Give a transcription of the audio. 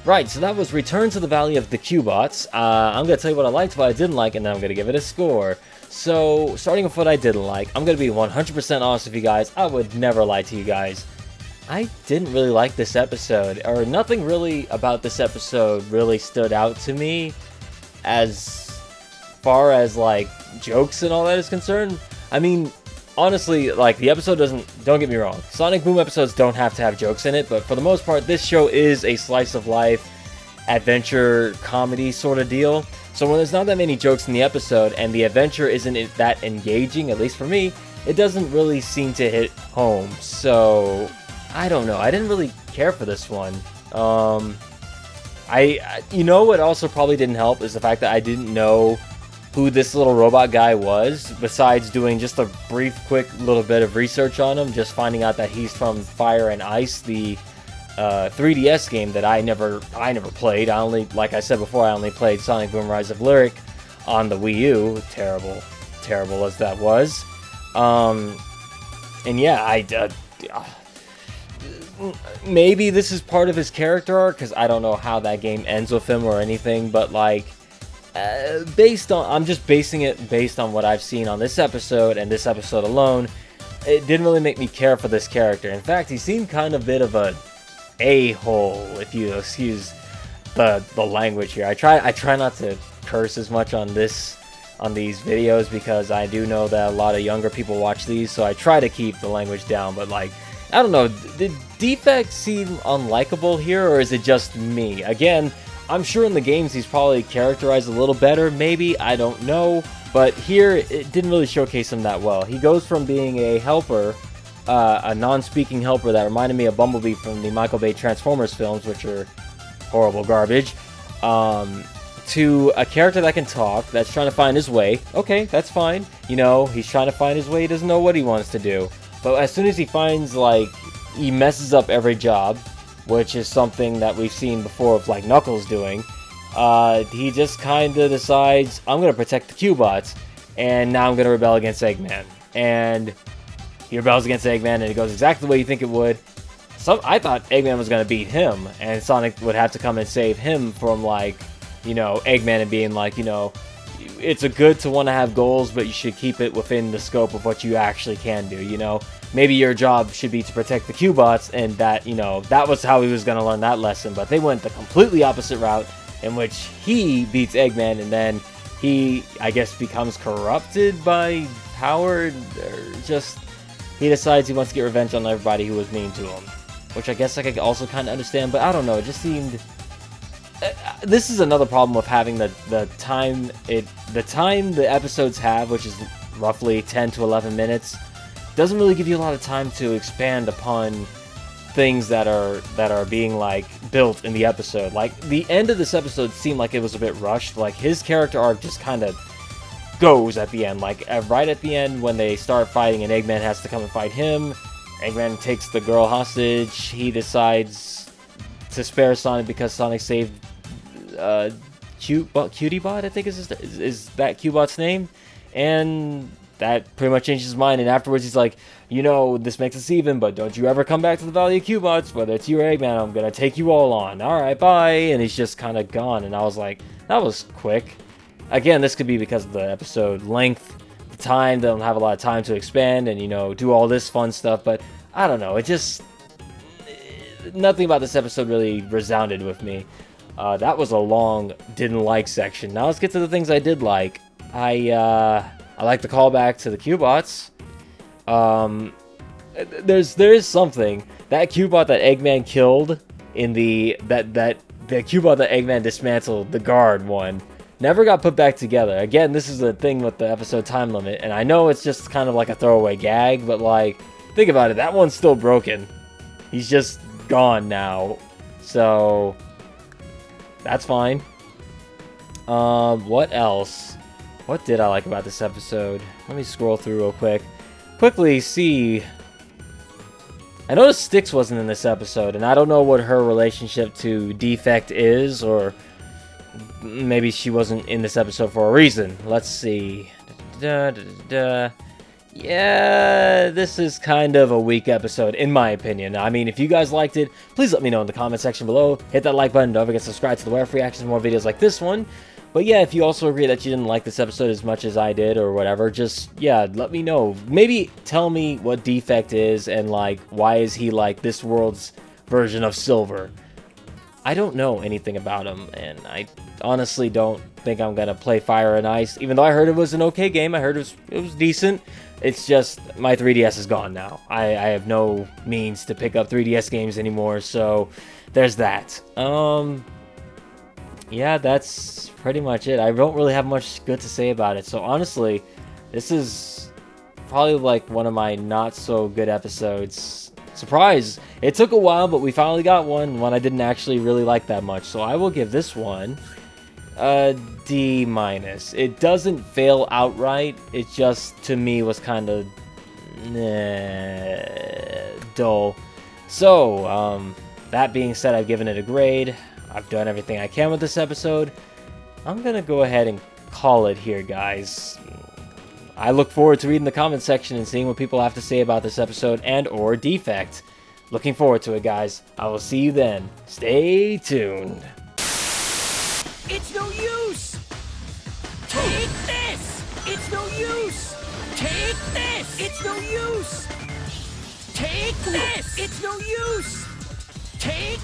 Right, so that was Return to the Valley of the Cubots. I'm going to tell you what I liked, what I didn't like, and then I'm going to give it a score. So, starting with what I didn't like, I'm going to be 100% honest with you guys. I would never lie to you guys. I didn't really like this episode, or nothing really about this episode really stood out to me as far as, like, jokes and all that is concerned. I mean, honestly, like, the episode don't get me wrong, Sonic Boom episodes don't have to have jokes in it, but for the most part, this show is a slice of life, adventure, comedy sort of deal. So when there's not that many jokes in the episode, and the adventure isn't that engaging, at least for me, it doesn't really seem to hit home. So, I don't know, I didn't really care for this one. You know what also probably didn't help is the fact that I didn't know who this little robot guy was, besides doing just a brief, quick little bit of research on him, just finding out that he's from Fire and Ice, the 3DS game that I never played. I only, like I said before, I only played Sonic Boom Rise of Lyric on the Wii U. Terrible as that was. And yeah, maybe this is part of his character arc, because I don't know how that game ends with him or anything, but like, I'm just basing it based on what I've seen on this episode and this episode alone. It didn't really make me care for this character. In fact, he seemed kind of a bit of a-hole, if you excuse the language here. I try not to curse as much on these videos, because I do know that a lot of younger people watch these, so I try to keep the language down. But like, I don't know, did Defect seem unlikable here, or is it just me? Again, I'm sure in the games he's probably characterized a little better, maybe, I don't know. But here, it didn't really showcase him that well. He goes from being a helper, a non-speaking helper that reminded me of Bumblebee from the Michael Bay Transformers films, which are horrible garbage, to a character that can talk, that's trying to find his way. Okay, that's fine. You know, he's trying to find his way, he doesn't know what he wants to do. But as soon as he finds, like, he messes up every job, which is something that we've seen before of, like, Knuckles doing, he just kind of decides, I'm going to protect the Cubots, and now I'm going to rebel against Eggman. And he rebels against Eggman, and it goes exactly the way you think it would. I thought Eggman was going to beat him, and Sonic would have to come and save him from, like, you know, Eggman, and being like, you know, it's a good to want to have goals, but you should keep it within the scope of what you actually can do, you know? Maybe your job should be to protect the Cubots, and that, you know, that was how he was going to learn that lesson. But they went the completely opposite route, in which he beats Eggman, and then he, I guess, becomes corrupted by power, or just, he decides he wants to get revenge on everybody who was mean to him. Which I guess I could also kind of understand, but I don't know, it just seemed... This is another problem with having the time the episodes have, which is roughly 10 to 11 minutes, doesn't really give you a lot of time to expand upon things that are being, like, built in the episode. Like, the end of this episode seemed like it was a bit rushed. Like, his character arc just kind of goes at the end. Like, right at the end, when they start fighting and Eggman has to come and fight him, Eggman takes the girl hostage. He decides to spare Sonic because Sonic saved Cutiebot, I think is that Cubot's name, and that pretty much changes his mind. And afterwards, he's like, you know, this makes us even, but don't you ever come back to the Valley of Cubots, whether it's you or Eggman. I'm gonna take you all on. All right, bye. And he's just kind of gone. And I was like, that was quick. Again, this could be because of the episode length, the time. They don't have a lot of time to expand and, you know, do all this fun stuff. But I don't know. It just, nothing about this episode really resounded with me. That was a long didn't like section. Now let's get to the things I did like. I like the callback to the Cubots. There is something, that Cubot that Eggman killed in the Cubot that Eggman dismantled, the guard one, never got put back together. Again, this is the thing with the episode time limit, and I know it's just kind of like a throwaway gag, but like, think about it, that one's still broken. He's just gone now. So that's fine. What else? What did I like about this episode? Let me scroll through real quick. Quickly see. I noticed Styx wasn't in this episode, and I don't know what her relationship to Defect is, or maybe she wasn't in this episode for a reason. Let's see. yeah, this is kind of a weak episode, in my opinion. I mean, if you guys liked it, please let me know in the comment section below. Hit that like button. Don't forget to subscribe to the Wolfie reactions, more videos like this one. But yeah, if you also agree that you didn't like this episode as much as I did or whatever, just, yeah, let me know. Maybe tell me what Defect is and, like, why is he, like, this world's version of Silver. I don't know anything about him, and I honestly don't think I'm gonna play Fire and Ice, even though I heard it was an okay game. I heard it was decent. It's just, my 3DS is gone now. I have no means to pick up 3DS games anymore, so there's that. Yeah, that's pretty much it. I don't really have much good to say about it. So honestly, this is probably like one of my not so good episodes. Surprise! It took a while, but we finally got one I didn't actually really like that much. So I will give this one a D-. It doesn't fail outright. It just, to me, was kind of dull. So, that being said, I've given it a grade. I've done everything I can with this episode. I'm gonna go ahead and call it here, guys. I look forward to reading the comment section and seeing what people have to say about this episode and or Defect. Looking forward to it, guys. I will see you then. Stay tuned. It's no use! Take this! It's no use! Take this! It's no use! Take this! It's no use! Take